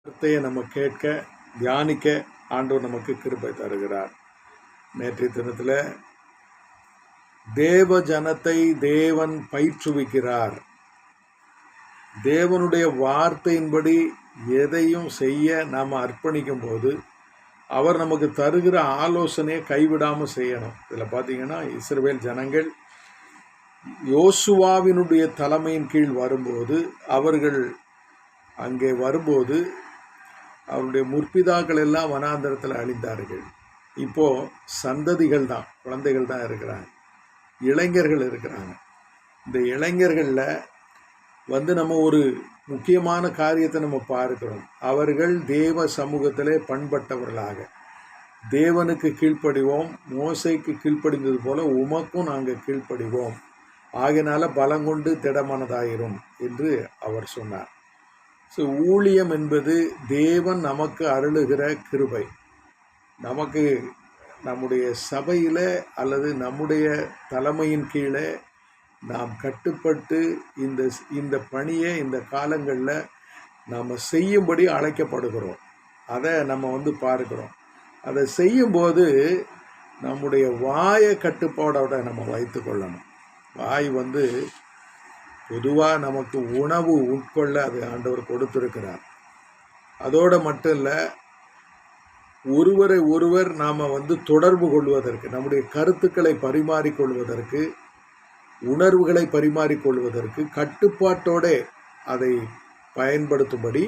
வார்த்தையை நம்ம கேட்க தியானிக்க ஆண்டவர் நமக்கு கிருபை தருகிறார். நேற்றைய தினத்தில் தேவ ஜனத்தை தேவன் பயிற்றுவிக்கிறார். தேவனுடைய வார்த்தையின்படி எதையும் செய்ய நாம் அர்ப்பணிக்கும் போது அவர் நமக்கு தருகிற ஆலோசனையை கைவிடாமல் செய்யணும். இதில் பார்த்தீங்கன்னா இஸ்ரவேல் ஜனங்கள் யோசுவாவினுடைய தலைமையின் கீழ் வரும்போது அவர்கள் அங்கே வரும்போது அவருடைய முற்பிதாக்கள் எல்லாம் வனாந்தரத்தில் அழிந்தார்கள். இப்போது சந்ததிகள் தான், குழந்தைகள் தான் இருக்கிறாங்க, இளைஞர்கள் இருக்கிறாங்க. இந்த இளைஞர்களில் நம்ம ஒரு முக்கியமான காரியத்தை நம்ம பார்க்கிறோம். அவர்கள் தேவ சமூகத்திலே பண்பட்டவர்களாக தேவனுக்கு கீழ்ப்படிவோம், மோசைக்கு கீழ்ப்படிந்தது போல உமக்கும் நாங்கள் கீழ்ப்படிவோம், ஆகையினால பலங்கொண்டு திடமானதாயிரும் என்று அவர் சொன்னார். ஸோ ஊழியம் என்பது தேவன் நமக்கு அருளுகிற கிருபை. நமக்கு நம்முடைய சபையில் அல்லது நம்முடைய தலைமையின் கீழே நாம் கட்டுப்பட்டு இந்த பணியை இந்த காலங்களில் நாம் செய்யும்படி அழைக்கப்படுகிறோம். அதை நம்ம பார்க்குறோம். அதை செய்யும்போது நம்முடைய வாயை கட்டுப்பாடோட நம்ம வைத்து கொள்ளணும். வாய் பொதுவாக நமக்கு உணவு உட்கொள்ள அது ஆண்டவர் கொடுத்துருக்கிறார். அதோடு மட்டும் இல்லை, ஒருவரை ஒருவர் நாம் தொடர்பு கொள்வதற்கு, நம்முடைய கருத்துக்களை பரிமாறிக்கொள்வதற்கு, உணர்வுகளை பரிமாறிக்கொள்வதற்கு கட்டுப்பாட்டோட அதை பயன்படுத்தும்படி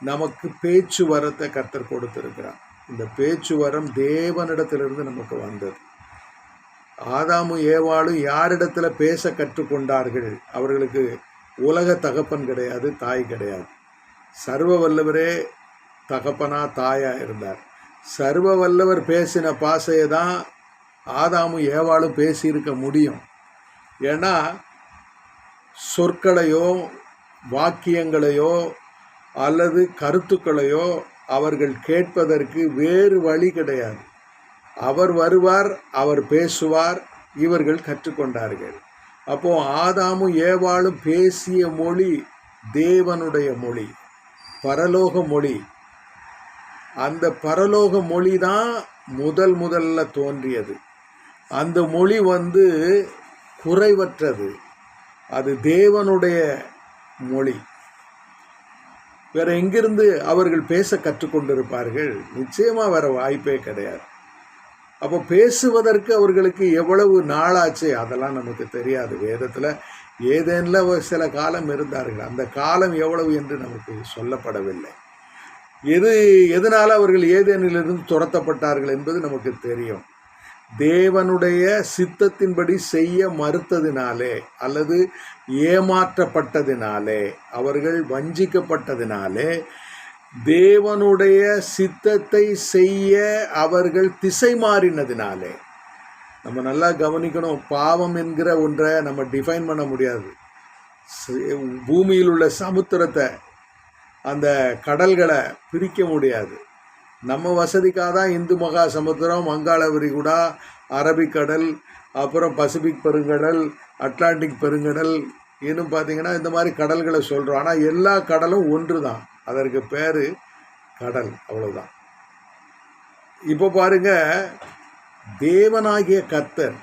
நமக்கு பேச்சு வரத்தை கர்த்தர் கொடுத்திருக்கிறார். இந்த பேச்சு வரம் தேவனிடத்திலிருந்து நமக்கு வந்தது. ஆதாமும் ஏவாளும் யாரிடத்துல பேச கற்றுக்கொண்டார்கள்? அவர்களுக்கு உலக தகப்பன் கிடையாது, தாய் கிடையாது. சர்வ வல்லவரே தகப்பனா தாயா இருந்தார். சர்வ வல்லவர் பேசின பாசையை தான் ஆதாமும் ஏவாளும் பேசியிருக்க முடியும். ஏன்னா சொற்களையோ வாக்கியங்களையோ அல்லது கருத்துக்களையோ அவர்கள் கேட்பதற்கு வேறு வழி கிடையாது. அவர் வருவார், அவர் பேசுவார், இவர்கள் கற்றுக்கொண்டார்கள். அப்போ ஆதாமும் ஏவாளும் பேசிய மொழி தேவனுடைய மொழி, பரலோக மொழி. அந்த பரலோக மொழி தான் முதல்ல தோன்றியது. அந்த மொழி குறைவற்றது. அது தேவனுடைய மொழி. வேற எங்கிருந்து அவர்கள் பேச கற்றுக்கொண்டிருப்பார்கள்? நிச்சயமா வேற வாய்ப்பே கிடையாது. அப்போ பேசுவதற்கு அவர்களுக்கு எவ்வளவு நாளாச்சு அதெல்லாம் நமக்கு தெரியாது. வேதத்தில் ஏதேனில் சில காலம் இருந்தார்கள். அந்த காலம் எவ்வளவு என்று நமக்கு சொல்லப்படவில்லை. எதனால் அவர்கள் ஏதேனிலிருந்து துரத்தப்பட்டார்கள் என்பது நமக்கு தெரியும். தேவனுடைய சித்தத்தின்படி செய்ய மறுத்ததினாலே அல்லது ஏமாற்றப்பட்டதினாலே, அவர்கள் வஞ்சிக்கப்பட்டதினாலே, தேவனுடைய சித்தத்தை செய்ய அவர்கள் திசை மாறினதினாலே. நம்ம நல்லா கவனிக்கணும். பாவம் என்கிற ஒன்றை நம்ம டிஃபைன் பண்ண முடியாது. பூமியில் உள்ள சமுத்திரத்தை, அந்த கடல்களை பிரிக்க முடியாது. நம்ம வசதிக்காக தான் இந்து மகா சமுத்திரம், வங்காள விரிகுடா, அரபிக்கடல், அப்புறம் பசிபிக் பெருங்கடல், அட்லாண்டிக் பெருங்கடல் இன்னும் பார்த்திங்கன்னா இந்த மாதிரி கடல்களை சொல்கிறோம். ஆனால் எல்லா கடலும் ஒன்று தான். அதற்கு பேர் கடல், அவ்வளவுதான். இப்போ பாருங்க, தேவனாகிய கர்த்தர்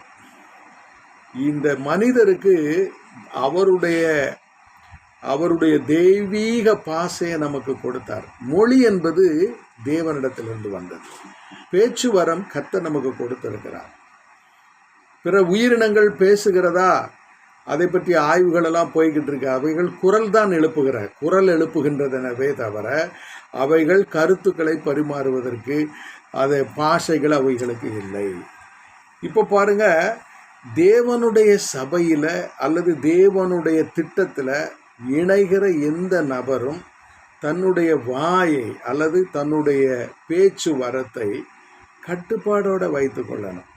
இந்த மனிதருக்கு அவருடைய தெய்வீக பாசையை நமக்கு கொடுத்தார். மொழி என்பது தேவனிடத்திலிருந்து வந்தது. பேச்சு வரம் கர்த்தர் நமக்கு கொடுத்திருக்கிறார். பிற உயிரினங்கள் பேசுகிறதா? அதை பற்றி ஆய்வுகளெல்லாம் போய்கிட்டு இருக்கு. அவைகள் குரல் எழுப்புகின்றதனவே தவிர அவைகள் கருத்துக்களை பரிமாறுவதற்கு அதை பாஷைகள் அவைகளுக்கு இல்லை. இப்போ பாருங்க, தேவனுடைய சபையில் அல்லது தேவனுடைய திட்டத்தில் இணைகிற எந்த நபரும் தன்னுடைய வாயை அல்லது தன்னுடைய பேச்சு வரத்தை கட்டுப்பாடோடு வைத்து கொள்ளணும்.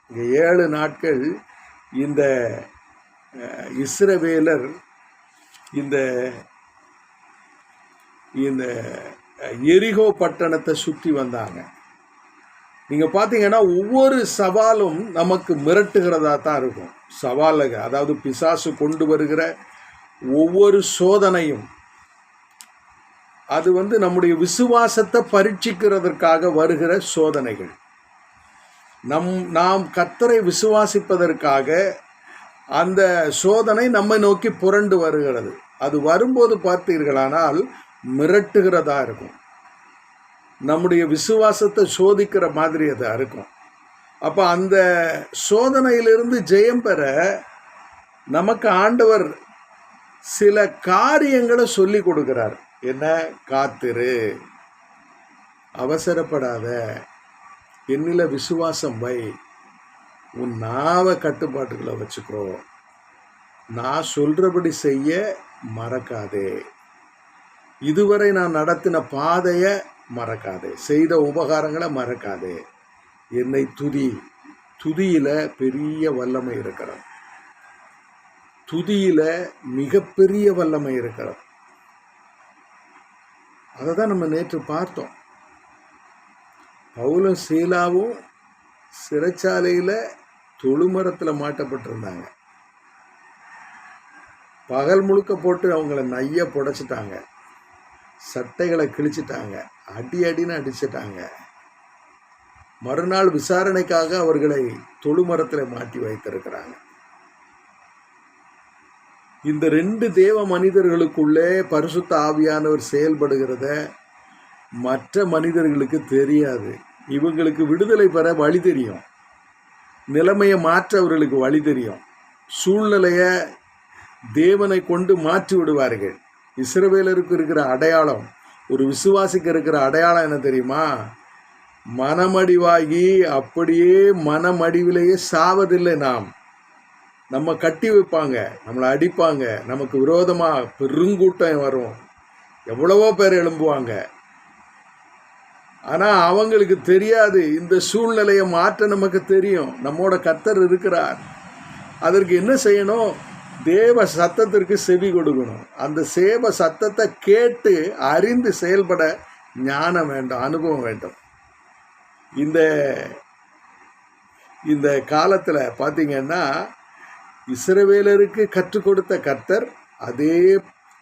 இங்கே 7 நாட்கள் இந்த இஸ்ரவேலர் இந்த எரிகோ பட்டணத்தை சுற்றி வந்தாங்க. நீங்கள் பார்த்தீங்கன்னா ஒவ்வொரு சவாலும் நமக்கு மிரட்டுகிறதா தான் இருக்கும். சவாலுங்க, அதாவது பிசாசு கொண்டு வருகிற ஒவ்வொரு சோதனையும் அது நம்முடைய விசுவாசத்தை பரீட்சிக்கிறதற்காக வருகிற சோதனைகள். நாம் கர்த்தரை விசுவாசிப்பதற்காக அந்த சோதனை நம்மை நோக்கி புரண்டு வருகிறது. அது வரும்போது பார்த்தீர்களானால் மிரட்டுகிறதா இருக்கும். நம்முடைய விசுவாசத்தை சோதிக்கிற மாதிரி அது இருக்கும். அப்போ அந்த சோதனையிலிருந்து ஜெயம் பெற நமக்கு ஆண்டவர் சில காரியங்களை சொல்லி கொடுக்கிறார். என்ன? காத்திரு, அவசரப்படாத, என்னில விசுவாசம் வை, உன் நாவை கட்டுப்பாட்டுகளை வச்சுக்கோ, நான் சொல்றபடி செய்ய மறக்காதே, இதுவரை நான் நடத்தின பாதையை மறக்காதே, செய்த உபகாரங்களை மறக்காதே, என்னை துதி. துதியில பெரிய வல்லமை இருக்கிறது. துதியில மிகப்பெரிய வல்லமை இருக்கிறது. அதை தான் நம்ம நேற்று பார்த்தோம். பவுலும் சீலாவும் சிறைச்சாலையில தொழுமரத்தில் மாட்டப்பட்டிருந்தாங்க. பகல் முழுக்க போட்டு அவங்கள நைய புடைச்சிட்டாங்க, சட்டைகளை கிழிச்சிட்டாங்க, அடின்னு அடிச்சிட்டாங்க. மறுநாள் விசாரணைக்காக அவர்களை தொழுமரத்தில் மாட்டி வைத்திருக்கிறாங்க. இந்த 2 தேவ மனிதர்களுக்குள்ளே பரிசுத்த ஆவியானவர் செயல்படுகிறத மற்ற மனிதர்களுக்கு தெரியாது. இவங்களுக்கு விடுதலை பெற வழி தெரியும், நிலைமையை மாற்ற அவர்களுக்கு வழி தெரியும், சூழ்நிலையை தேவனை கொண்டு மாற்றி விடுவார்கள். இஸ்ரவேலருக்கு இருக்கிற அடையாளம், ஒரு விசுவாசிக்கு இருக்கிற அடையாளம் என்ன தெரியுமா? மனமடிவாகி அப்படியே மனமடிவிலேயே சாவதில்லை. நம்ம கட்டி வைப்பாங்க, நம்மளை அடிப்பாங்க, நமக்கு விரோதமாக பெருங்கூட்டம் வரும், எவ்வளவோ பேர் எழும்புவாங்க. ஆனால் அவங்களுக்கு தெரியாது, இந்த சூழ்நிலையை மாற்ற நமக்கு தெரியும். நம்மோட கர்த்தர் இருக்கிறார். அதற்கு என்ன செய்யணும்? தேவ சத்தத்திற்கு செவி கொடுக்கணும். அந்த சேவ சத்தத்தை கேட்டு அறிந்து செயல்பட ஞானம் வேண்டும், அனுபவம் வேண்டும். இந்த காலத்தில் பார்த்தீங்கன்னா இஸ்ரவேலருக்கு கற்றுக் கொடுத்த கர்த்தர் அதே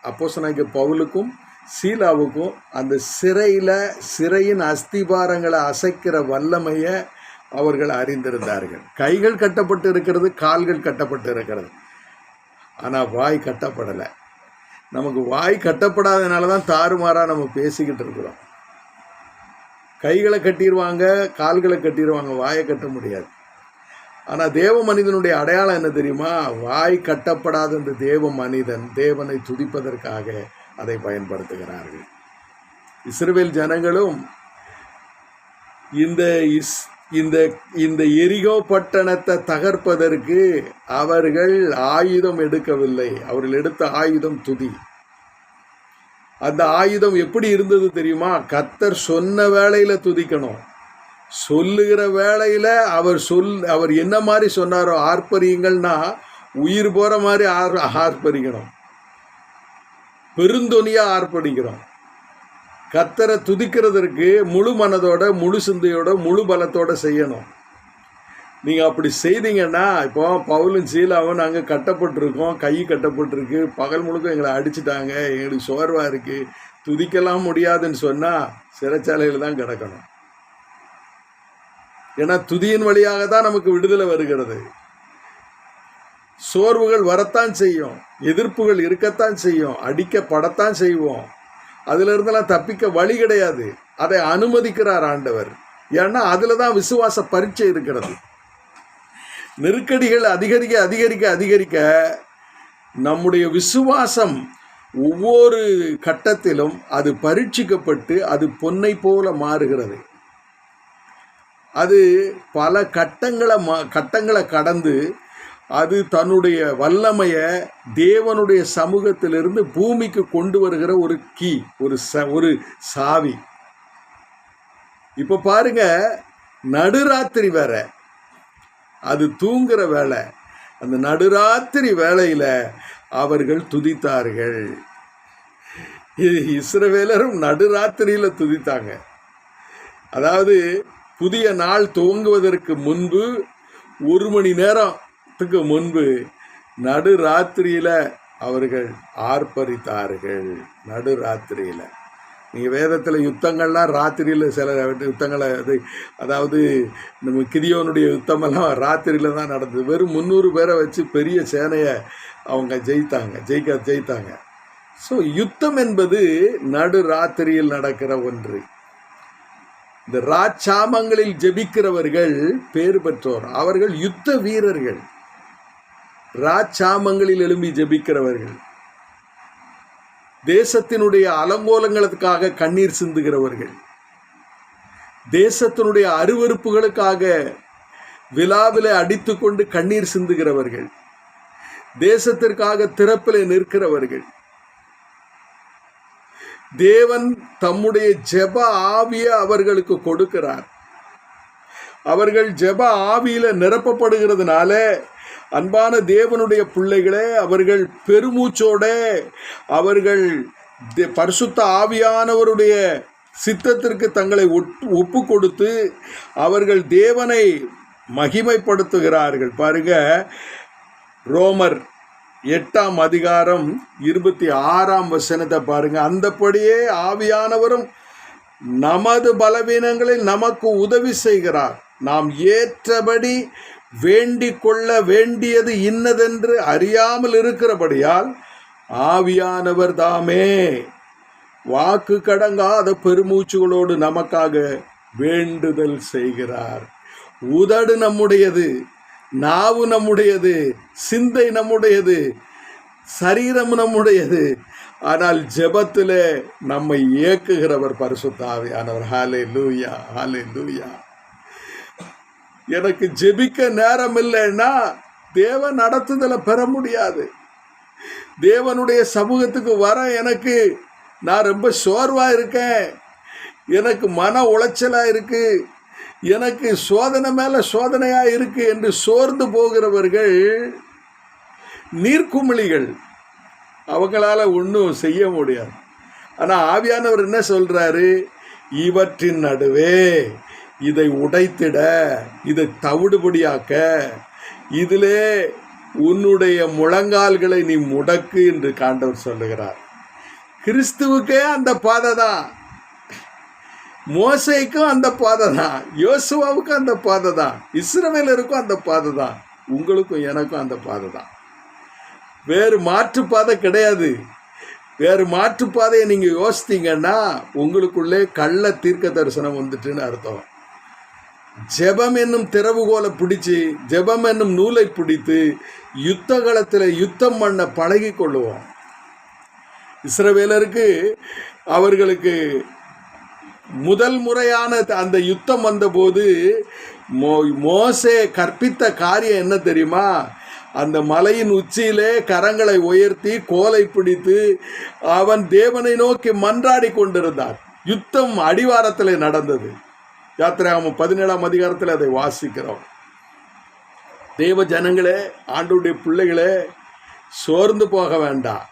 அப்போஸ்தலனாகிய பவுலுக்கும் சீலாவுக்கும் அந்த சிறையின் அஸ்திபாரங்களை அசைக்கிற வல்லமையை அவர்கள் அறிந்திருந்தார்கள். கைகள் கட்டப்பட்டு இருக்கிறது, கால்கள் கட்டப்பட்டு இருக்கிறது, ஆனால் வாய் கட்டப்படலை. நமக்கு வாய் கட்டப்படாதனால தான் தாறுமாறாக நம்ம பேசிக்கிட்டு இருக்கிறோம். கைகளை கட்டிடுவாங்க, கால்களை கட்டிடுவாங்க, வாயை கட்ட முடியாது. ஆனால் தேவ மனிதனுடைய அடையாளம் என்ன தெரியுமா? வாய் கட்டப்படாத இந்த தேவ மனிதன் தேவனை துதிப்பதற்காக அதை பயன்படுத்துகிறார்கள். இஸ்ரவேல் ஜனங்களும் இந்த எரிகோ பட்டணத்தை தகர்ப்பதற்கு அவர்கள் ஆயுதம் எடுக்கவில்லை. அவர்கள் எடுத்த ஆயுதம் துதி. அந்த ஆயுதம் எப்படி இருந்தது தெரியுமா? கர்த்தர் சொன்ன வேளையில துதிக்கணும். சொல்லுகிற வேளையில அவர் என்ன மாதிரி சொன்னாரோ ஆர்ப்பரியுங்கள்னா உயிர் போற மாதிரி ஆர்ப்பரிக்கணும், பெருந்தொனியா ஆர்ப்பரிக்கிறோம். கர்த்தரை துதிக்கிறதற்கு முழு மனதோட, முழு சிந்தையோட, முழு பலத்தோட செய்யணும். நீங்கள் அப்படி செய்தீங்கன்னா, இப்போ பவுலும் சீலாவும் நாங்கள் கட்டப்பட்டிருக்கோம், கை கட்டப்பட்டிருக்கு, பகல் முழுக்க எங்களை அடிச்சிட்டாங்க, எங்களுக்கு சோர்வாக இருக்குது, துதிக்கலாம் முடியாதுன்னு சொன்னால் சிறைச்சாலையில் தான் கிடக்கணும். ஏன்னா துதியின் வழியாக தான் நமக்கு விடுதலை வருகிறது. சோர்வுகள் வரத்தான் செய்யும், எதிர்ப்புகள் இருக்கத்தான் செய்யும், அடிக்கப்படத்தான் செய்வோம். அதிலிருந்தெல்லாம் தப்பிக்க வழி கிடையாது. அதை அனுமதிக்கிறார் ஆண்டவர். ஏன்னா அதில் தான் விசுவாச பரீட்சை இருக்கிறது. நெருக்கடிகள் அதிகரிக்க அதிகரிக்க அதிகரிக்க நம்முடைய விசுவாசம் ஒவ்வொரு கட்டத்திலும் அது பரீட்சிக்கப்பட்டு அது பொன்னை போல மாறுகிறது. அது பல கட்டங்களை கடந்து அது தன்னுடைய வல்லமையை தேவனுடைய சமூகத்திலிருந்து பூமிக்கு கொண்டு வருகிற ஒரு கீ, ஒரு சாவி. இப்போ பாருங்க, நடுராத்திரி வேற, அது தூங்குற வேலை. அந்த நடுராத்திரி வேளையில அவர்கள் துதித்தார்கள். இஸ்ரவேலரும் நடுராத்திரியில துதித்தாங்க. அதாவது புதிய நாள் துவங்குவதற்கு முன்பு 1 மணி நேரத்துக்கு முன்பு நடுராத்திரியில அவர்கள் ஆர்ப்பரித்தார்கள். நடுராத்திரியில நீங்கள் வேதத்தில் யுத்தங்கள்லாம் ராத்திரியில் சில யுத்தங்களை அதாவது நம்ம கிதியோனுடைய யுத்தமெல்லாம் ராத்திரியில் தான் நடந்தது. வெறும் 300 பேரை வச்சு பெரிய சேனையை அவங்க ஜெயித்தாங்க. ஸோ யுத்தம் என்பது நடு ராத்திரியில் நடக்கிற ஒன்று. இந்த ராச்சாமங்களில் ஜெபிக்கிறவர்கள் பேறு பெற்றோர். அவர்கள் யுத்த வீரர்கள். ராச்சாமங்களில் எழும்பி ஜெபிக்கிறவர்கள், தேசத்தினுடைய அலங்கோலங்களுக்காக கண்ணீர் சிந்துகிறவர்கள், தேசத்தினுடைய அருவருப்புகளுக்காக விழாவில அடித்து கொண்டு கண்ணீர் சிந்துகிறவர்கள், தேசத்திற்காக திறப்பிலே நிற்கிறவர்கள். தேவன் தம்முடைய ஜெப ஆவியை அவர்களுக்கு கொடுக்கிறார். அவர்கள் ஜெப ஆவியில நிரப்பப்படுகிறதுனால அன்பான தேவனுடைய பிள்ளைகளே, அவர்கள் பெருமூச்சோட அவர்கள் பரிசுத்த ஆவியானவருடைய சித்தத்திற்கு தங்களை ஒப்பு கொடுத்து அவர்கள் தேவனை மகிமைப்படுத்துகிறார்கள். பாருங்க, ரோமர் 8ஆம் அதிகாரம் 26ஆம் வசனத்தை பாருங்க. அந்தபடியே ஆவியானவரும் நமது பலவீனங்களில் நமக்கு உதவி செய்கிறார். நாம் ஏற்றபடி வேண்டிக் கொள்ள வேண்டியது இன்னதென்று அறியாமல் இருக்கிறபடியால் ஆவியானவர் தாமே வாக்கு கடங்காத பெருமூச்சுகளோடு நமக்காக வேண்டுதல் செய்கிறார். உதடு நம்முடையது, நாவு நம்முடையது, சிந்தை நம்முடையது, சரீரம் நம்முடையது. ஆனால் ஜெபத்தில் நம்மை இயக்குகிறவர் பரிசுத்த ஆவியானவர். ஹல்லேலூயா, ஹல்லேலூயா. எனக்கு ஜெபிக்க நேரம் இல்லைன்னா தேவ நடத்துதலை பெற முடியாது. தேவனுடைய சமூகத்துக்கு வர நான் ரொம்ப சோர்வா இருக்கேன், எனக்கு மன உளைச்சலா இருக்கு, எனக்கு சோதனை மேல சோதனையா இருக்கு என்று சோர்ந்து போகிறவர்கள் நீர்க்குமிழிகள். அவங்களால ஒன்றும் செய்ய முடியாது. ஆனால் ஆவியானவர் என்ன சொல்றாரு? இவற்றின் நடுவே இதை உடைத்திட, இதை தவிடுபடியாக்க, இதிலே உன்னுடைய முழங்கால்களை நீ முடக்கு என்று ஆண்டவர் சொல்லுகிறார். கிறிஸ்துவுக்கே அந்த பாதை தான், மோசேக்கும் அந்த பாதை தான், யோசுவாவுக்கும் அந்த பாதை தான், இஸ்ரவேலருக்கும் அந்த பாதை தான், உங்களுக்கும் எனக்கும் அந்த பாதை தான். வேறு மாற்றுப்பாதை கிடையாது. வேறு மாற்றுப்பாதையை நீங்கள் யோசித்தீங்கன்னா உங்களுக்குள்ளே கள்ள தீர்க்க தரிசனம் வந்துட்டுன்னு அர்த்தம். ஜெபம் என்னும் திறவுகோலை பிடிச்சி, ஜெபம் என்னும் நூலை பிடித்து யுத்த காலத்தில் யுத்தம் பண்ண பழகி கொள்ளுவோம். இஸ்ரவேலருக்கு அவர்களுக்கு முதல் முறையான அந்த யுத்தம் வந்தபோது மோசே கற்பித்த காரியம் என்ன தெரியுமா? அந்த மலையின் உச்சியிலே கரங்களை உயர்த்தி கோலை பிடித்து அவன் தேவனை நோக்கி மன்றாடி கொண்டிருந்தான். யுத்தம் அடிவாரத்தில் நடந்தது. யாத்திராகமம் 17ஆம் அதிகாரத்தில் அதை வாசிக்கிறோம். தேவ ஜனங்களே, ஆண்டவருடைய பிள்ளைகளே, சோர்ந்து போக வேண்டாம்.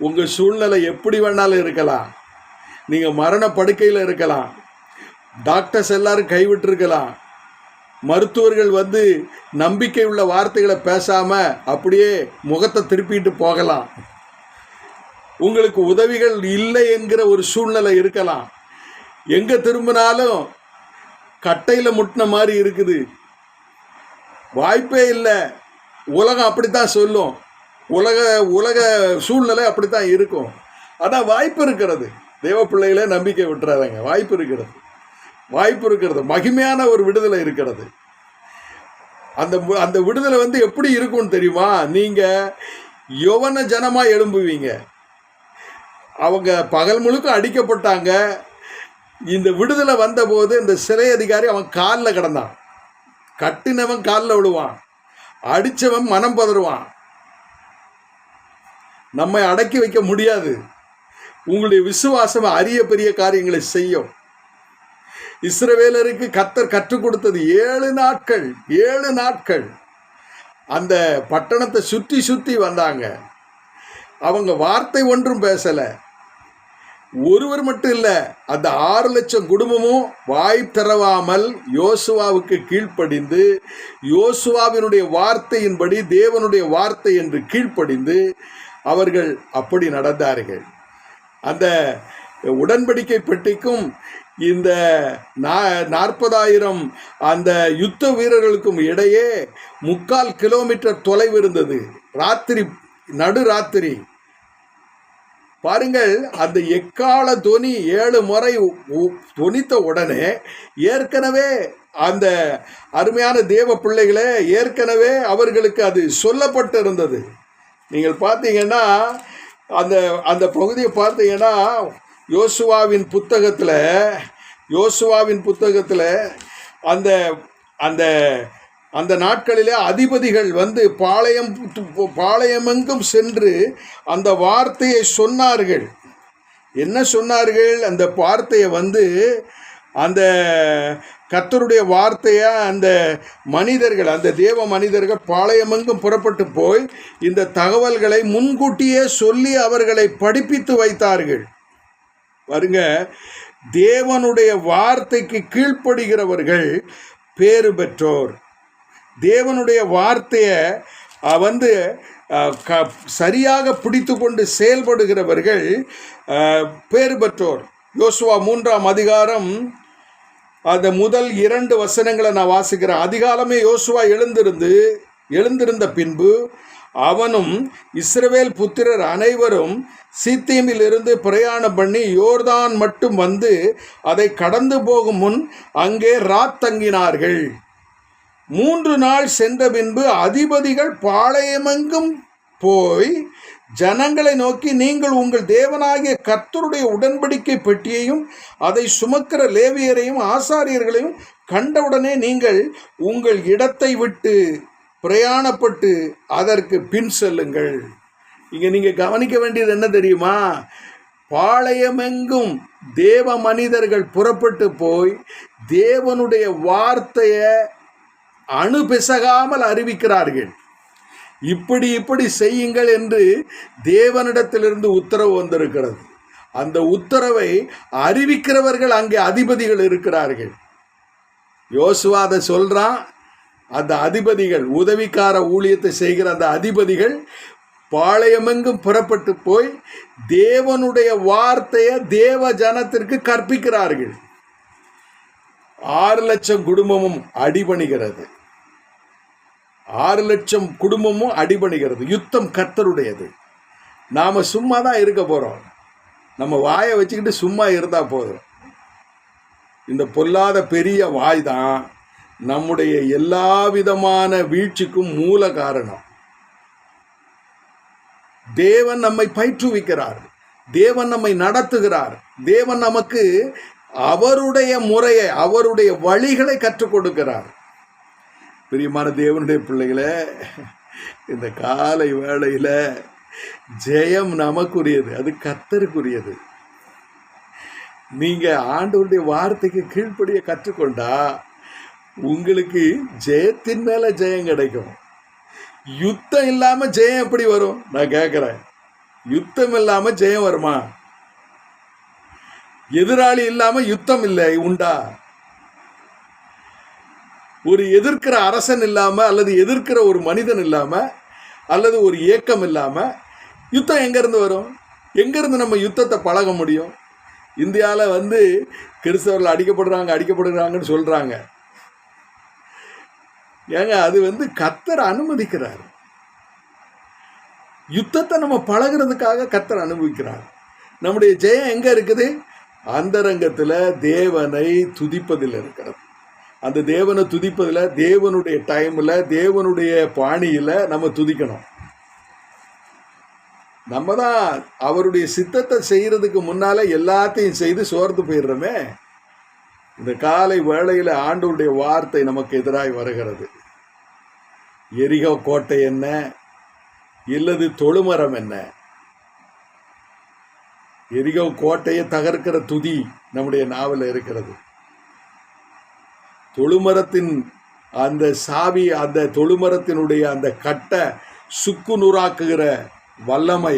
உங்கள் சூழ்நிலை எப்படி வேணாலும் இருக்கலாம். நீங்கள் மரண படுக்கையில் இருக்கலாம், டாக்டர்ஸ் எல்லாரும் கைவிட்டிருக்கலாம், மருத்துவர்கள் நம்பிக்கை உள்ள வார்த்தைகளை பேசாம அப்படியே முகத்தை திருப்பிட்டு போகலாம், உங்களுக்கு உதவிகள் இல்லை என்கிற ஒரு சூழ்நிலை இருக்கலாம். எங்க திரும்பினாலும் கட்டையில முட்டின மாதிரி இருக்குது, வாய்ப்பே இல்லை. உலகம் அப்படித்தான் சொல்லும், உலக சூழ்நிலை அப்படித்தான் இருக்கும். அதான் வாய்ப்பு இருக்கிறது. தேவ பிள்ளைகளே, நம்பிக்கை விட்டுறாங்க. வாய்ப்பு இருக்கிறது. மகிமையான ஒரு விடுதலை இருக்கிறது. அந்த விடுதலை எப்படி இருக்கும்னு தெரியுமா? நீங்க யௌவன ஜனமா எழும்புவீங்க. அவங்க பகல் முழுக்க அடிக்கப்பட்டாங்க. இந்த விடுதலை வந்தபோது இந்த சிறை அதிகாரி அவன் காலில் கிடந்தான். கட்டினவன் காலில் விழுவான், அடித்தவன் மனம் பதறுவான். நம்மை அடக்கி வைக்க முடியாது. உங்களுடைய விசுவாசம் அரிய பெரிய காரியங்களை செய்யும். இஸ்ரவேலருக்கு கர்த்தர் கற்றுக் கொடுத்தது 7 நாட்கள் அந்த பட்டணத்தை சுற்றி வந்தாங்க. அவங்க வார்த்தை ஒன்றும் பேசல. ஒருவர் மட்டும் இல்லை, அந்த 6 லட்சம் குடும்பமும் வாய் திறவாமல் யோசுவாவுக்கு கீழ்ப்படிந்து, யோசுவாவினுடைய வார்த்தையின்படி தேவனுடைய வார்த்தை என்று கீழ்ப்படிந்து அவர்கள் அப்படி நடந்தார்கள். அந்த உடன்படிக்கை பெட்டிக்கும் இந்த 40,000 அந்த யுத்த வீரர்களுக்கும் இடையே 3/4 கிலோமீட்டர் தொலைவு இருந்தது. நடுராத்திரி பாருங்கள், அந்த எக்கால தொனி 7 முறை தொனித்த உடனே ஏற்கனவே அந்த அருமையான தேவ பிள்ளைகளே, ஏற்கனவே அவர்களுக்கு அது சொல்லப்பட்டிருந்தது. நீங்கள் பார்த்தீங்கன்னா அந்த அந்த பகுதியை பார்த்தீங்கன்னா யோசுவாவின் புத்தகத்தில் அந்த அந்த அந்த நாட்களிலே அதிபதிகள் வந்து பாளையமெங்கும் சென்று அந்த வார்த்தையை சொன்னார்கள். என்ன சொன்னார்கள்? அந்த வார்த்தையை வந்து அந்த கர்த்தருடைய வார்த்தையை அந்த மனிதர்கள், அந்த தேவ மனிதர்கள் பாளையமெங்கும் புறப்பட்டு போய் இந்த தகவல்களை முன்கூட்டியே சொல்லி அவர்களை படிப்பித்து வைத்தார்கள். பாருங்க, தேவனுடைய வார்த்தைக்கு கீழ்ப்படுகிறவர்கள் பேறு பெற்றோர். தேவனுடைய வார்த்தையை வந்து சரியாக பிடித்து கொண்டு செயல்படுகிறவர்கள் பேறு பெற்றோர். யோசுவா 3ஆம் அதிகாரம் அந்த முதல் 2 வசனங்களை நான் வாசிக்கிறேன். அதிகாலமே யோசுவா எழுந்திருந்த பின்பு அவனும் இஸ்ரவேல் புத்திரர் அனைவரும் சீத்தீமில் இருந்து பிரயாணம் பண்ணி யோர்தான் மட்டும் வந்து அதை கடந்து போகும் முன் அங்கே தங்கினார்கள். 3 நாள் சென்ற பின்பு அதிபதிகள் பாளையமெங்கும் போய் ஜனங்களை நோக்கி, நீங்கள் உங்கள் தேவனாகிய கர்த்தருடைய உடன்படிக்கை பெட்டியையும் அதை சுமக்கிற லேவியரையும் ஆசாரியர்களையும் கண்டவுடனே நீங்கள் உங்கள் இடத்தை விட்டு பிரயாணப்பட்டு அதற்கு பின் செல்லுங்கள். இங்கே நீங்கள் கவனிக்க வேண்டியது என்ன தெரியுமா? பாளையமெங்கும் தேவ மனிதர்கள் புறப்பட்டு போய் தேவனுடைய வார்த்தையை அணுபிசகாமல் அறிவிக்கிறார்கள். இப்படி செய்யுங்கள் என்று தேவனிடத்திலிருந்து உத்தரவு வந்திருக்கிறது. அந்த உத்தரவை அறிவிக்கிறவர்கள் அங்கே அதிபதிகள் இருக்கிறார்கள். யோசுவா அதை சொல்றான். அந்த அதிபதிகள், உதவிக்கார ஊழியத்தை செய்கிற அந்த அதிபதிகள் பாளையமெங்கும் புறப்பட்டு போய் தேவனுடைய வார்த்தையை தேவ ஜனத்திற்கு கற்பிக்கிறார்கள். 6 லட்சம் குடும்பமும் அடிபணிகிறது. 6 லட்சம் குடும்பமும் அடிபணிகிறது. யுத்தம் கர்த்தருடையது. நாம் சும்மா தான் இருக்க போகிறோம். நம்ம வாயை வச்சுக்கிட்டு சும்மா இருந்தால் போதும். இந்த பொல்லாத பெரிய வாய் தான் நம்முடைய எல்லா விதமான வீழ்ச்சிக்கும் மூல காரணம். தேவன் நம்மை பயிற்றுவிக்கிறார். தேவன் நம்மை நடத்துகிறார். தேவன் நமக்கு அவருடைய முறையை, அவருடைய வழிகளை கற்றுக் கொடுக்கிறார். பிரியமான தேவனுடைய பிள்ளைகளே, இந்த காலை வேளையில் ஜெயம் நமக்குரியது, அது கர்த்தருக்குரியது. நீங்க ஆண்டவருடைய வார்த்தைக்கு கீழ்ப்படிய கற்றுக்கொண்டா உங்களுக்கு ஜெயத்தின் மேல ஜெயம் கிடைக்கும். யுத்தம் இல்லாம ஜெயம் எப்படி வரும்? நான் கேட்கிறேன், யுத்தம் இல்லாம ஜெயம் வருமா? எதிராளி இல்லாம யுத்தம் இல்லை உண்டா? ஒரு எதிர்க்கிற அரசன் இல்லாம, அல்லது எதிர்க்கிற ஒரு மனிதன் இல்லாம, அல்லது ஒரு இயக்கம் இல்லாம யுத்தம் எங்கிருந்து வரும்? எங்கிருந்து நம்ம யுத்தத்தை பழக முடியும்? இந்தியாவில் வந்து கிறிஸ்தவர்கள் அடிக்கப்படுறாங்கன்னு சொல்றாங்க. ஏங்க, அது வந்து கர்த்தர் அனுமதிக்கிறார். யுத்தத்தை நம்ம பழகிறதுக்காக கர்த்தர் அனுமதிக்கிறார். நம்முடைய ஜெயம் எங்க இருக்குது? அந்தரங்கத்தில் தேவனை துதிப்பதில் இருக்கிறது. அந்த தேவனை துதிப்பதில், தேவனுடைய டைமில், தேவனுடைய பாணியில் நம்ம துதிக்கணும். நம்ம தான் அவருடைய சித்தத்தை செய்கிறதுக்கு முன்னால் எல்லாத்தையும் செய்து சோர்ந்து போயிடுறோமே. இந்த காலை வேளையில் ஆண்டவருடைய வார்த்தை நமக்கு எதிராய் வருகிறது. எரிகோ கோட்டை என்ன, இல்லது தொழுமரம் என்ன? எரிகோ கோட்டையை தகர்க்கிற துதி நம்முடைய நாவல் இருக்கிறது. தொழுமரத்தின் அந்த சாவி, அந்த தொழுமரத்தினுடைய அந்த கட்டை சுக்கு நூறாக்குகிற வல்லமை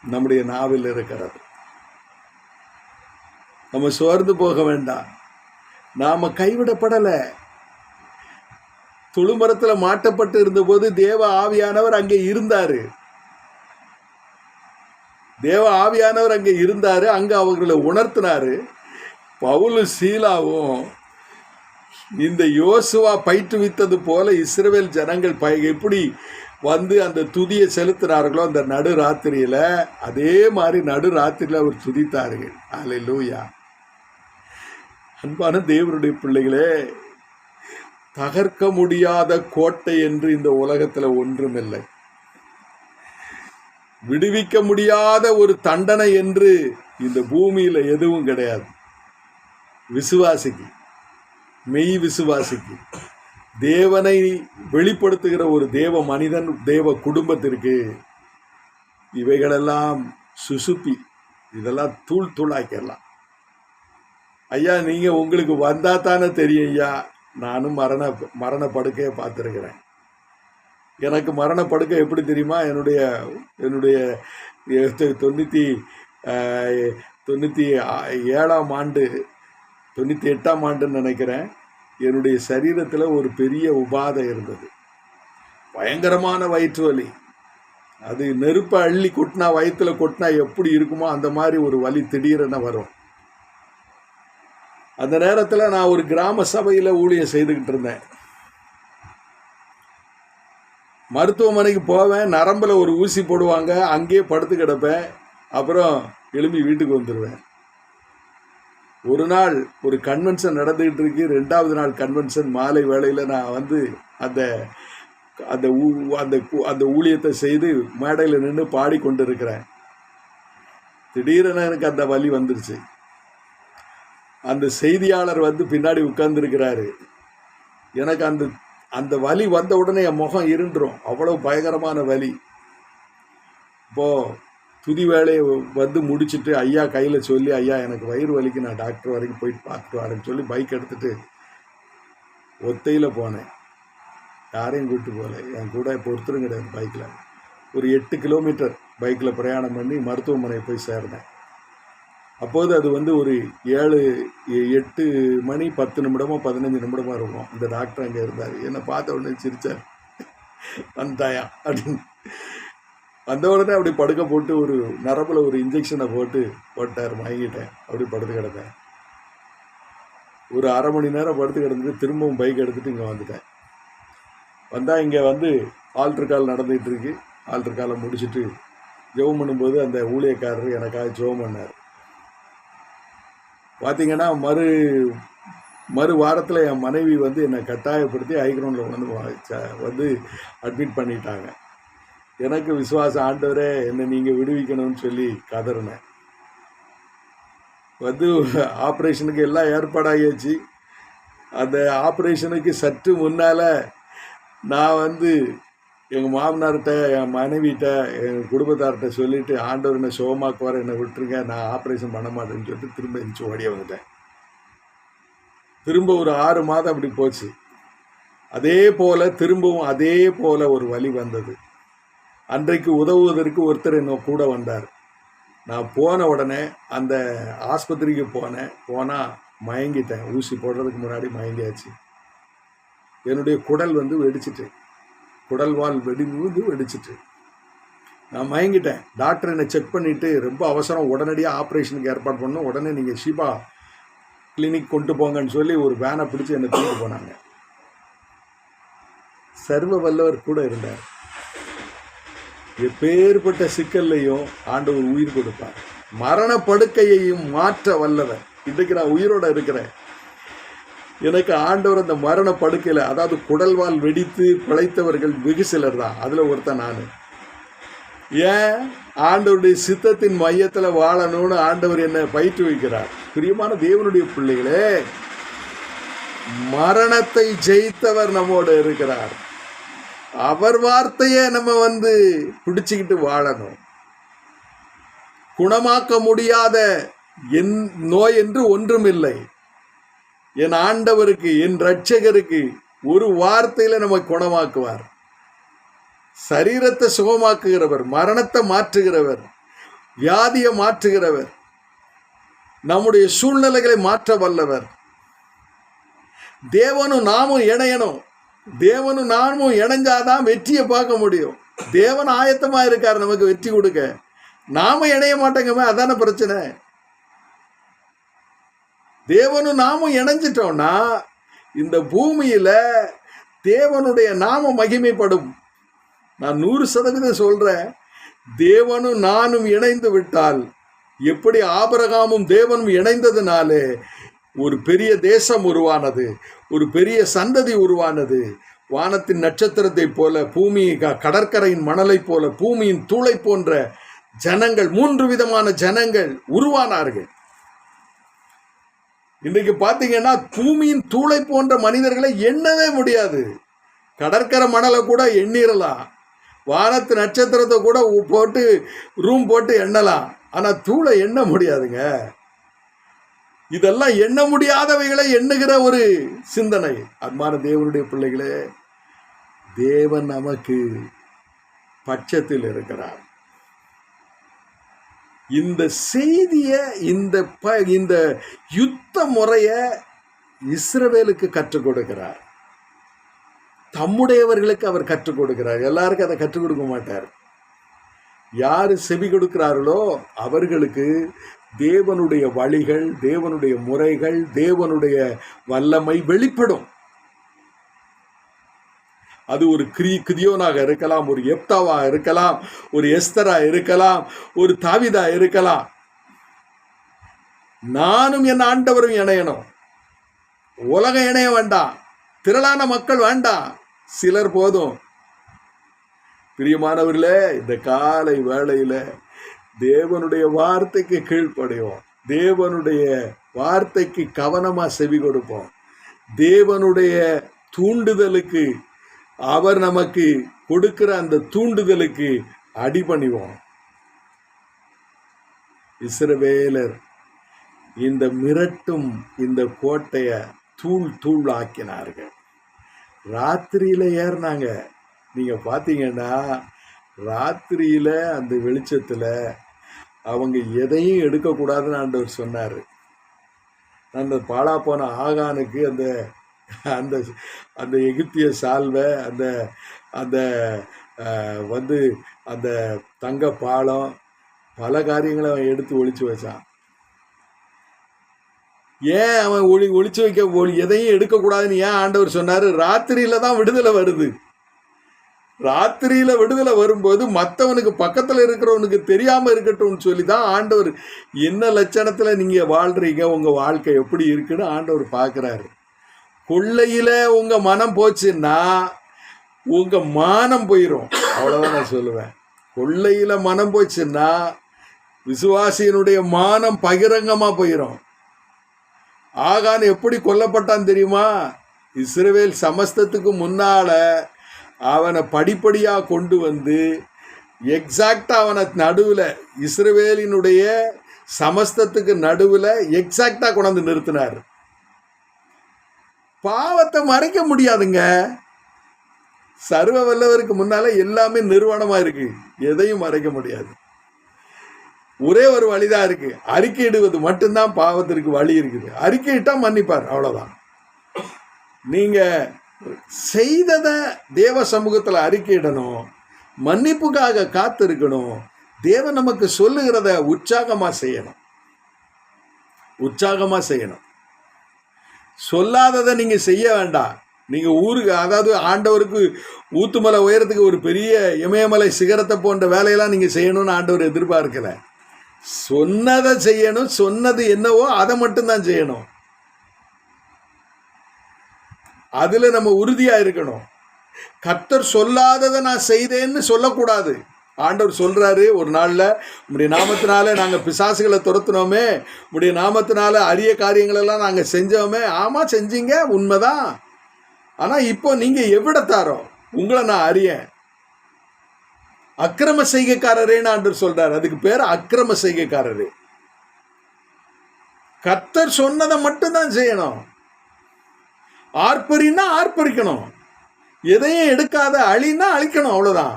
நம்முடைய நாவில் இருக்கிறது. நம்ம சோர்ந்து போக வேண்டாம். நாம கைவிடப்படலை. தொழுமரத்தில் மாட்டப்பட்டு இருந்தபோது தேவ ஆவியானவர் அங்கே இருந்தாரு. தேவ ஆவியானவர் அங்கே இருந்தார், அங்கே அவர்களை உணர்த்தினாரு. பவுலும் சீலாவும் இந்த யோசுவா பயிற்றுவித்தது போல இஸ்ரவேல் ஜனங்கள் எப்படி வந்து அந்த துதியை செலுத்தினார்களோ அந்த நடு ராத்திரியில, அதே மாதிரி நடு ராத்திரியில் அவர் துதித்தார்கள். அல்லேலூயா. அன்பான தேவனுடைய பிள்ளைகளே, தகர்க்க முடியாத கோட்டை என்று இந்த உலகத்தில் ஒன்றுமில்லை. விடுவிக்க முடியாத ஒரு தண்டனை என்று இந்த பூமியில் எதுவும் கிடையாது. விசுவாசிக்கு, மெய் விசுவாசிக்கு, தேவனை வெளிப்படுத்துகிற ஒரு தேவ மனிதன், தேவ குடும்பத்திற்கு இவைகளெல்லாம் சுசுப்பி, இதெல்லாம் தூள் தூளாக்கிடலாம். ஐயா, நீங்கள் உங்களுக்கு வந்தா தானே தெரியும் ஐயா. நானும் மரண படுக்கையை பார்த்துருக்கிறேன். எனக்கு மரண படுக்கை எப்படி தெரியுமா? என்னுடைய 97ஆம் ஆண்டு 98ஆம் ஆண்டுன்னு நினைக்கிறேன், என்னுடைய சரீரத்தில் ஒரு பெரிய உபாதை இருந்தது. பயங்கரமான வயிற்று வலி. அது நெருப்பை அள்ளி கொட்டினா, வயிற்றுல கொட்டினா எப்படி இருக்குமோ அந்த மாதிரி ஒரு வலி திடீரென வரும். அந்த நேரத்தில் நான் ஒரு கிராம சபையில் ஊழியம் செய்துக்கிட்டு இருந்தேன். மருத்துவமனைக்கு போவேன், நரம்பில் ஒரு ஊசி போடுவாங்க, அங்கேயே படுத்து கிடப்பேன், அப்புறம் எழும்பி வீட்டுக்கு வந்துடுவேன். ஒரு நாள் ஒரு கன்வென்ஷன் நடந்துக்கிட்டு இருக்கு. 2வது நாள் கன்வென்ஷன் மாலை வேளையில் நான் வந்து அந்த அந்த அந்த ஊழியத்தை செய்து மேடையில் நின்று பாடிக்கொண்டு இருக்கிறேன். திடீரென எனக்கு அந்த வலி வந்துருச்சு. அந்த செய்தியாளர் வந்து பின்னாடி உட்கார்ந்துருக்கிறாரு. எனக்கு அந்த வலி வந்த உடனே என் முகம் இருண்டுரும், அவ்வளோ பயங்கரமான வலி. இப்போது துதி வேலையை வந்து முடிச்சுட்டு ஐயா கையில் சொல்லி, ஐயா எனக்கு வயிறு வலிக்கு, நான் டாக்டர் வரைக்கும் போயிட்டு பார்த்துட்டு வரேன்னு சொல்லி பைக் எடுத்துகிட்டு ஒத்தையில் போனேன். யாரையும் கூப்பிட்டு போகல, என் கூட இப்போ ஒருத்தரும் கிடையாது. பைக்கில் ஒரு 8 கிலோமீட்டர் பைக்கில் பிரயாணம் பண்ணி மருத்துவமனை போய் சேர்ந்தேன். அப்போது அது வந்து ஒரு 8 மணி 10 நிமிடமோ 15 நிமிடமோ இருக்கும். இந்த டாக்டர் அங்கே இருந்தார். என்னை பார்த்த உடனே சிரித்தார். வந்தாயா அப்படின்னு. வந்த உடனே அப்படி படுக்க போட்டு ஒரு நரம்பில் ஒரு இன்ஜெக்ஷனை போட்டார். மயங்கிட்டேன். அப்படி படுத்து கிடந்தேன். ஒரு அரை மணி நேரம் படுத்து கிடந்துட்டு திரும்பவும் பைக் எடுத்துகிட்டு இங்கே வந்துட்டேன். வந்தால் இங்கே வந்து ஆல்ட்ரு கால் நடந்துகிட்டு இருக்கு. ஆல்ட்ரு காலை முடிச்சுட்டு ஜெபம் பண்ணும்போது அந்த ஊழியக்காரர் எனக்காக ஜெபம் பண்ணார். பார்த்தீங்கன்னா மறு வாரத்தில் என் மனைவி வந்து என்னை கட்டாயப்படுத்தி ஹைக்ரௌண்டில் வந்து அட்மிட் பண்ணிட்டாங்க. எனக்கு விசுவாசம், ஆண்டவரே என்னை நீங்கள் விடுவிக்கணும்னு சொல்லி கதறினேன். வந்து ஆப்ரேஷனுக்கு எல்லாம் ஏற்பாடாகியாச்சு. அந்த ஆப்ரேஷனுக்கு சற்று முன்னால் நான் வந்து எங்கள் மாமனார்கிட்ட, என் மனைவிட்ட, எங்கள் குடும்பத்தார்கிட்ட சொல்லிவிட்டு, ஆண்டவர் என்னை சுகமாக்குவார், என்னை விட்டுருங்க, நான் ஆப்ரேஷன் பண்ண மாட்டேன்னு சொல்லிட்டு திரும்ப எந்திரிச்சு ஓடிய வந்துட்டேன். திரும்ப ஒரு 6 மாதம் அப்படி போச்சு. திரும்பவும் அதே போல் ஒரு வலி வந்தது. அன்றைக்கு உதவுவதற்கு ஒருத்தர் என்ன கூட வந்தார். நான் போன உடனே அந்த ஆஸ்பத்திரிக்கு போனால் மயங்கிட்டேன். ஊசி போடுறதுக்கு முன்னாடி மயங்கியாச்சு. என்னுடைய குடல் வந்து வெடிச்சிட்டு, குடல் வால் வெடிச்சிட்டு நான் மயங்கிட்டேன். டாக்டர் என்னை செக் பண்ணிவிட்டு, ரொம்ப அவசரம், உடனடியாக ஆப்ரேஷனுக்கு ஏற்பாடு பண்ணணும், உடனே நீங்கள் ஷிபா கிளினிக் கொண்டு போங்கன்னு சொல்லி ஒரு வேனை பிடிச்சி என்னை தூக்கிட்டு போனாங்க. சர்வ வல்லவர் கூட இருந்தார். எப்பேற்பட்ட சிக்கல்லையும் ஆண்டவர் உயிர் கொடுப்பார். மரண படுக்கையையும் மாற்ற வல்லவர். இன்றைக்கு நான் உயிரோடு இருக்கிறேன். எனக்கு ஆண்டவர் அந்த மரண படுக்கையில், அதாவது குடல்வால் வெடித்து பிழைத்தவர்கள் வெகு சிலர் தான், அதில் ஒருத்தன் நான். ஏன்? ஆண்டவருடைய சித்தத்தின் மையத்தில் வாழணும்னு ஆண்டவர் என்னை பயிற்றுவிக்கிறார். பிரியமான தேவனுடைய பிள்ளைகளே, மரணத்தை ஜெயித்தவர் நம்மோடு இருக்கிறார். அவர் வார்த்தையை நம்ம வந்து பிடிச்சிக்கிட்டு வாழணும். குணமாக்க முடியாத என் நோய் என்று ஒன்றுமில்லை. என் ஆண்டவருக்கு, என் இரட்சகருக்கு ஒரு வார்த்தையில நம்ம குணமாக்குவார். சரீரத்தை சுகமாக்குகிறவர், மரணத்தை மாற்றுகிறவர், வியாதியை மாற்றுகிறவர், நம்முடைய சூழ்நிலைகளை மாற்ற வல்லவர். தேவனும் நாமும் இணையணும். தேவனும் நாமும் இணைஞ்சாதான் வெற்றியை பார்க்க முடியும். தேவன் ஆயத்தமாக இருக்கார் நமக்கு வெற்றி கொடுக்க. நாம இணைய மாட்டேங்கமே, அதான பிரச்சனை. தேவனும் நாமும் இணைஞ்சிட்டோம்னா இந்த பூமியில தேவனுடைய நாம மகிமைப்படும். நான் 100% சொல்றேன். தேவனும் நானும் இணைந்து விட்டால், எப்படி ஆபிரகாமும் தேவனும் இணைந்ததுனாலே ஒரு பெரிய தேசம் உருவானது, ஒரு பெரிய சந்ததி உருவானது. வானத்தின் நட்சத்திரத்தை போல, பூமி கடற்கரையின் மணலை போல, பூமியின் தூளை போன்ற ஜனங்கள், 3 விதமான ஜனங்கள் உருவானார்கள். இன்றைக்கு பார்த்தீங்கன்னா பூமியின் தூளை போன்ற மனிதர்களை எண்ணவே முடியாது. கடற்கரை மணலை கூட எண்ணிரலாம், வானத்து நட்சத்திரத்தை கூட போட்டு ரூம் போட்டு எண்ணலாம். ஆனால் தூளை எண்ண முடியாதுங்க. இதெல்லாம் எண்ண முடியாதவைகளை எண்ணுகிற ஒரு சிந்தனை. அன்பான தேவனுடைய பிள்ளைகளே, தேவன் நமக்கு பட்சத்தில் இருக்கிறார். இந்த செய்தியை, இந்த யுத்த முறையை இஸ்ரவேலுக்கு கற்றுக் கொடுக்கிறார். தம்முடையவர்களுக்கு அவர் கற்றுக் கொடுக்கிறார். எல்லாருக்கும் அதை கற்றுக் கொடுக்க மாட்டார். யாரு செவி கொடுக்கிறார்களோ அவர்களுக்கு தேவனுடைய வழிகள், தேவனுடைய முறைகள், தேவனுடைய வல்லமை வெளிப்படும். அது ஒரு கிதியோனாக இருக்கலாம், ஒரு எப்தாவா இருக்கலாம், ஒரு எஸ்தரா இருக்கலாம், ஒரு தாவிதா இருக்கலாம். நானும் என் ஆண்டவரும் இணையணும். உலகம் இணைய வேண்டாம், திரளான மக்கள் வேண்டாம், சிலர் போதும். பிரியமானவர்களே, இந்த காலை வேளையில தேவனுடைய வார்த்தைக்கு கீழ்ப்படையோம், தேவனுடைய வார்த்தைக்கு கவனமா செவி கொடுப்போம், தேவனுடைய தூண்டுதலுக்கு, அவர் நமக்கு கொடுக்கிற அந்த தூண்டுதலுக்கு அடிபணிவோம். இஸ்ரவேலர் இந்த மிரட்டும் இந்த கோட்டைய தூள் ஆக்கினார்கள். ராத்திரியில ஏறினாங்க. நீங்க பார்த்தீங்கன்னா ராத்திரியில அந்த வெளிச்சத்துல அவங்க எதையும் எடுக்கக்கூடாதுன்னு ஆண்டவர் சொன்னார். அந்த பாழா போன ஆகானுக்கு அந்த அந்த அந்த எகிப்திய சால்வை, அந்த அந்த வந்து அந்த தங்க பாலம், பல காரியங்களை அவன் எடுத்து ஒளிச்சு வச்சான். ஏன் அவன் ஒளிச்சு வைக்க, எதையும் எடுக்கக்கூடாதுன்னு ஏன் ஆண்டவர் சொன்னார்? ராத்திரியில தான் விடுதலை வருது. ராத்திரியில விடுதலை வரும்போது மற்றவனுக்கு பக்கத்தில் இருக்கிறவனுக்கு தெரியாம இருக்கட்டும்னு சொல்லி தான் ஆண்டவர் என்ன லட்சணத்துல நீங்க வாழ்றீங்க, உங்க வாழ்க்கை எப்படி இருக்குன்னு ஆண்டவர் பார்க்கிறாரு. கொள்ளையில உங்க மனம் போச்சுன்னா உங்க மானம் போயிடும். அவ்வளவுதான் நான் சொல்லுவேன். கொள்ளையில மனம் போச்சுன்னா விசுவாசியினுடைய மானம் பகிரங்கமா போயிடும். ஆகான் எப்படி கொல்லப்பட்டான் தெரியுமா? இஸ்ரவேல் சமஸ்தத்துக்கு முன்னால அவனை படிப்படியா கொண்டு வந்து எக்ஸாக்டா அவனை நடுவுல, இஸ்ரவேலினுடைய சமஸ்தத்துக்கு நடுவுல எக்ஸாக்டா கொண்டாந்து நிறுத்தினார். பாவத்தை மறைக்க முடியாதுங்க. சர்வ வல்லவருக்கு முன்னால எல்லாமே நிறுவனமா இருக்கு, எதையும் மறைக்க முடியாது. ஒரே ஒரு வழிதான் இருக்கு, அறிக்கையிடுவது மட்டும்தான் பாவத்திற்கு வழி இருக்குது. அறிக்கையிட்டா மன்னிப்பார், அவ்வளவுதான். நீங்க செய்ததை தேவ சமூகத்துல அறிக்கையிடணும், மன்னிப்புக்காக காத்திருக்கணும். தேவன் நமக்கு சொல்லுகிறத உற்சாகமா செய்யணும், உற்சாகமா செய்யணும். சொல்லாததை நீங்க செய்ய வேண்டாம். நீங்க ஊருக்கு, அதாவது ஆண்டவருக்கு ஊத்துமலை உயரத்துக்கு ஒரு பெரிய இமயமலை சிகரத்தை போன்ற வேலையெல்லாம் நீங்க செய்யணும்னு ஆண்டவர் எதிர்பார்க்கல. சொன்னதை செய்யணும், சொன்னது என்னவோ அதை மட்டும்தான் செய்யணும். அதுல நம்ம உறுதியா இருக்கணும். கர்த்தர் சொல்லாததை நான் செய்தேன்னு சொல்லக்கூடாது. ஆண்டவர் சொல்றாரு, ஒரு நாள்ல உம்முடைய நாமத்தினால நாங்க பிசாசுகளை துரத்துனோமே, உம்முடைய நாமத்தினால அரிய காரியங்களெல்லாம் நாங்க செஞ்சோமே. ஆமா செஞ்சீங்க, உண்மைதான். ஆனா இப்போ நீங்க எவ்விடத்தாரோ, உங்களை நான் அறியேன். அக்கிரம செய்கைக்காரரேன்னு ஆண்டவர் சொல்றாரு. அதுக்கு பேர் அக்கிரம செய்கைக்காரரே. கர்த்தர் சொன்னதை மட்டும்தான் செய்யணும். ஆர்ப்பரின்னா ஆர்ப்பரிக்கணும், எதையும் எடுக்காத அழின்னா அழிக்கணும், அவ்வளவுதான்.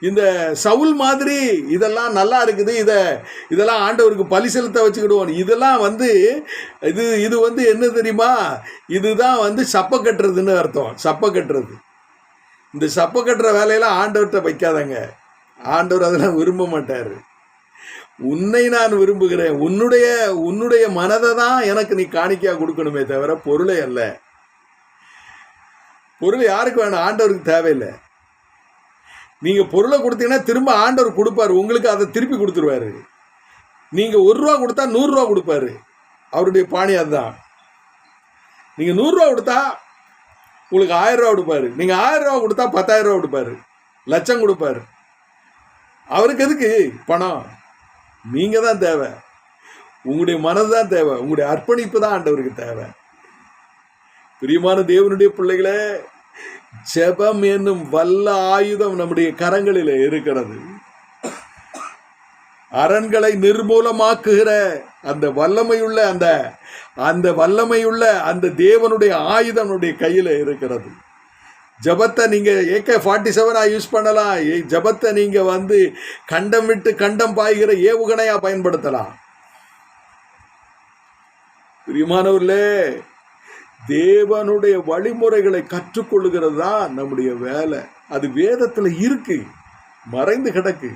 இந்த சவுல் மாதிரி இதெல்லாம் நல்லா இருக்குது, இதெல்லாம் ஆண்டவருக்கு பலி செலுத்த வச்சுக்கிடுவோம், இதெல்லாம் இது என்ன தெரியுமா? இதுதான் சப்ப கட்டுறதுன்னு அர்த்தம். சப்ப கட்டுறது. இந்த சப்ப கட்டுற வேலையெல்லாம் ஆண்டவர்கிட்ட வைக்காதங்க. ஆண்டவர் அதெல்லாம் விரும்ப மாட்டார். உன்னை நான் விரும்புகிறேன், உன்னுடைய மனதை தான் எனக்கு நீ காணிக்கையா கொடுக்கணுமே தவிர பொருளை அல்ல. பொருள் யாருக்கு வேணும்? ஆண்டவருக்கு தேவையில்லை. நீங்க பொருளை கொடுத்தீங்கன்னா திரும்ப ஆண்டவர் கொடுப்பாரு, உங்களுக்கு அதை திருப்பி கொடுத்துருவாரு. நீங்க 1 ரூபா கொடுத்தா 100 ரூபா கொடுப்பாரு. அவருடைய பாணி அதுதான். நீங்க 100 ரூபா கொடுத்தா உங்களுக்கு 1000 ரூபா கொடுப்பாரு. நீங்க 1000 ரூபா கொடுத்தா 10,000 ரூபா கொடுப்பாரு, லட்சம் கொடுப்பாரு. அவருக்கு எதுக்கு பணம்? நீங்க தான் தேவை, உங்களுடைய மனது தான் தேவை, உங்களுடைய அர்ப்பணிப்பு தான் ஆண்டவருக்கு தேவை. பிரியமான தேவனுடைய பிள்ளைகளே, ஜெபம் என்னும் வல்ல ஆயுதம் நம்முடைய கரங்களில் இருக்கிறது. அரண்களை நிர்மூலமாக்குகிற அந்த வல்லமையுள்ள அந்த தேவனுடைய ஆயுதம் நம்முடைய கையில் இருக்கிறது. ஜபத்தை நீங்க AK-47 யூஸ் பண்ணலாம். ஜபத்தை நீங்க கண்டம் விட்டு கண்டம் பாய்கிற ஏவுகணையா பயன்படுத்தலாம். பிரியமானவர்களே, தேவனுடைய வழிமுறைகளை கற்றுக்கொள்ளுகிறது தான் நம்முடைய வேலை. அது வேதத்தில் இருக்கு, மறைந்து கிடக்கு.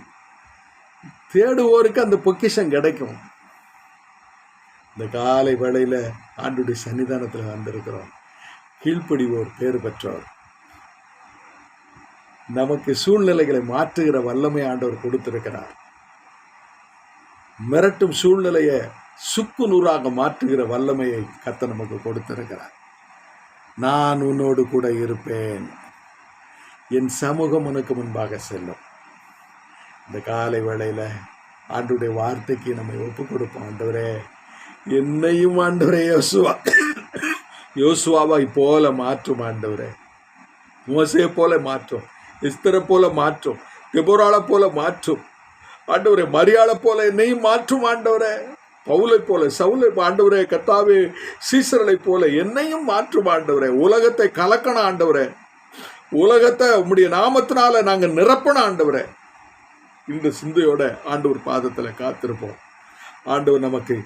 தேடுவோருக்கு அந்த பொக்கிஷம் கிடைக்கும். இந்த காலை வேளையில ஆண்டுடைய சன்னிதானத்தில் வந்திருக்கிறோம். கீழ்ப்படிவோர் பேறு பெற்றோர். நமக்கு சூழ்நிலைகளை மாற்றுகிற வல்லமை ஆண்டவர் கொடுத்திருக்கிறார். மிரட்டும் சூழ்நிலையை சுக்கு நூறாக மாற்றுகிற வல்லமையை கர்த்தர் நமக்கு கொடுத்திருக்கிறார். நான் உன்னோடு கூட இருப்பேன், என் சமூகம் உனக்கு முன்பாக செல்லும். இந்த காலை வேளையில ஆண்டுடைய வார்த்தைக்கு நம்மை ஒப்பு கொடுப்போம். ஆண்டவரே, என்னையும் ஆண்டவரே யோசுவாவை போல மாற்றும். ஆண்டவரே, மோசே போல மாற்றும், எஸ்தரை போல மாற்றும், தெபோராளை போல மாற்றும். ஆண்டவரே, மரியாளை போல என்னையும் மாற்றும். ஆண்டவரே, பவுலை போல, சவுலை, ஆண்டவரே கர்த்தாவே, சீசர்களை போல என்னையும் மாற்றும். ஆண்டவரே, உலகத்தை கலக்கணும். ஆண்டவரே, உலகத்தை உம்முடைய நாமத்தினால நாங்கள் நிரப்பணும். ஆண்டவரே, இந்த சிந்தையோட ஆண்டவர் பாதத்தில் காத்திருப்போம். ஆண்டவர் நமக்கு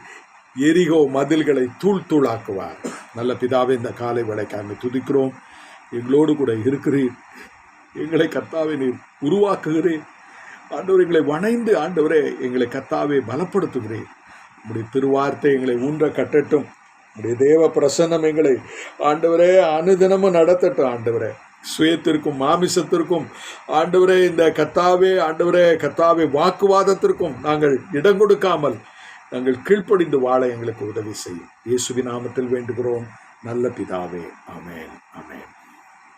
எரிகோ மதில்களை தூளாக்குவார். நல்ல பிதாவே, இந்த காலை வேளைக்காக துதிக்கிறோம். எங்களோடு கூட இருக்கிறீர். எங்களை கர்த்தாவே நீர் உருவாக்குகிறேன். ஆண்டவர், எங்களை வணைந்து ஆண்டவரே எங்களை கர்த்தாவே பலப்படுத்துகிறேன். உடைய திருவார்த்தை எங்களை ஊன்ற கட்டட்டும். உடைய தேவ பிரசன்னம் எங்களை ஆண்டவரே அனுதினமும் நடத்தட்டும். ஆண்டவரே, சுயத்திற்கும் மாமிசத்திற்கும் ஆண்டவரே இந்த கர்த்தாவே வாக்குவாதத்திற்கும் நாங்கள் இடம் கொடுக்காமல் நாங்கள் கீழ்ப்படிந்து வாழ எங்களுக்கு உதவி செய்யும். இயேசுவின் நாமத்தில் வேண்டுகிறோம் நல்ல பிதாவே. ஆமென், ஆமென்.